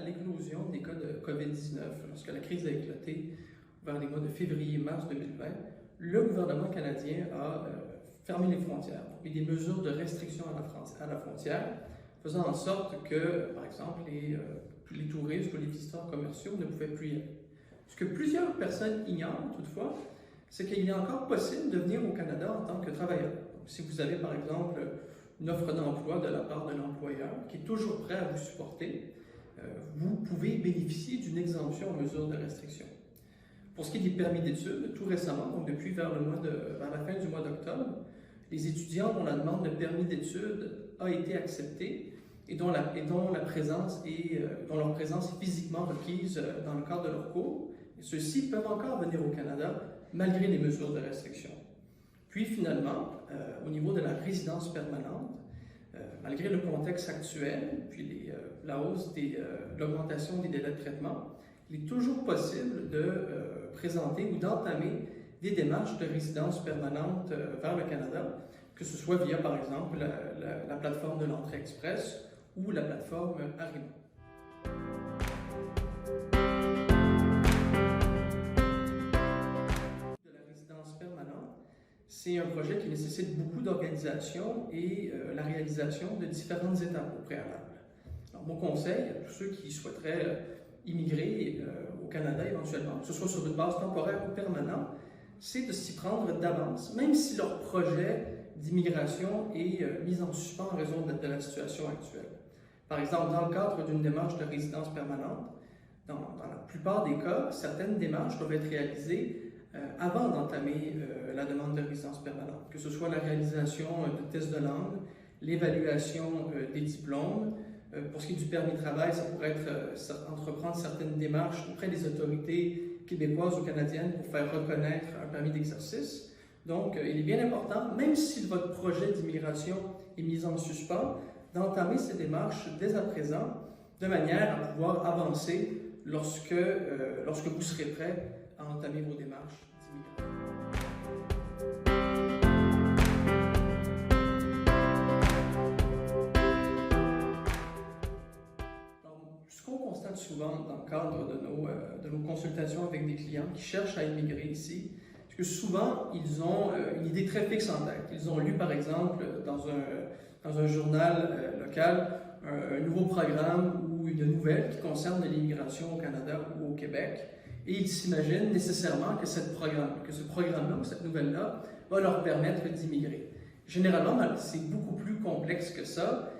l'éclosion des cas de COVID-19, lorsque la crise a éclaté vers les mois de février-mars 2020, le gouvernement canadien a fermé les frontières et des mesures de restriction à la frontière, faisant en sorte que, par exemple, les touristes ou les visiteurs commerciaux ne pouvaient plus y aller. Ce que plusieurs personnes ignorent toutefois, c'est qu'il est encore possible de venir au Canada en tant que travailleur. Donc, si vous avez, par exemple, une offre d'emploi de la part de l'employeur qui est toujours prêt à vous supporter, vous pouvez bénéficier d'une exemption aux mesures de restriction. Pour ce qui est des permis d'études, tout récemment, donc depuis vers la fin du mois d'octobre, les étudiants dont la demande de permis d'études a été acceptée et dont leur présence est physiquement requise dans le cadre de leur cours, ceux-ci peuvent encore venir au Canada malgré les mesures de restriction. Puis finalement, au niveau de la résidence permanente, malgré le contexte actuel, puis l'augmentation des délais de traitement, il est toujours possible de présenter ou d'entamer des démarches de résidence permanente vers le Canada, que ce soit via, par exemple, la plateforme de l'entrée express ou la plateforme Arrimo. De la résidence permanente, c'est un projet qui nécessite beaucoup d'organisation et la réalisation de différentes étapes au préalable. Alors, mon conseil à tous ceux qui souhaiteraient immigrer au Canada éventuellement, que ce soit sur une base temporaire ou permanente, c'est de s'y prendre d'avance, même si leur projet d'immigration est mis en suspens en raison de la situation actuelle. Par exemple, dans le cadre d'une démarche de résidence permanente, dans la plupart des cas, certaines démarches doivent être réalisées avant d'entamer la demande de résidence permanente, que ce soit la réalisation de tests de langue, l'évaluation des diplômes. Pour ce qui est du permis de travail, ça pourrait être entreprendre certaines démarches auprès des autorités québécoises ou canadiennes pour faire reconnaître un permis d'exercice. Donc, il est bien important, même si votre projet d'immigration est mis en suspens, d'entamer ces démarches dès à présent, de manière à pouvoir avancer lorsque vous serez prêt à entamer vos démarches d'immigration. Ce qu'on constate souvent dans le cadre de nos consultations avec des clients qui cherchent à immigrer ici, c'est que souvent, ils ont une idée très fixe en tête. Ils ont lu, par exemple, dans un journal local, un nouveau programme ou une nouvelle qui concerne l'immigration au Canada ou au Québec, et ils s'imaginent nécessairement que ce programme-là ou cette nouvelle-là va leur permettre d'immigrer. Généralement, c'est beaucoup plus complexe que ça.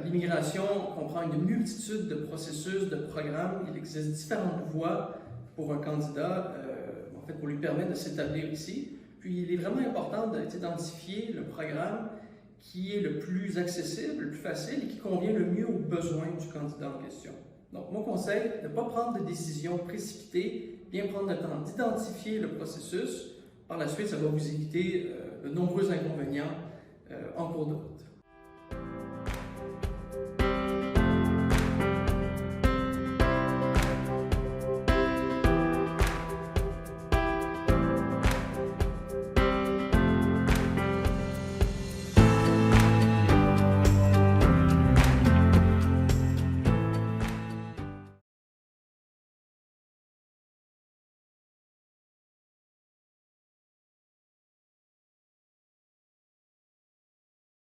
L'immigration comprend une multitude de processus, de programmes. Il existe différentes voies pour un candidat, pour lui permettre de s'établir ici. Puis, il est vraiment important d'identifier le programme qui est le plus accessible, le plus facile et qui convient le mieux aux besoins du candidat en question. Donc, mon conseil, de ne pas prendre de décisions précipitées, bien prendre le temps d'identifier le processus. Par la suite, ça va vous éviter de nombreux inconvénients en cours de route.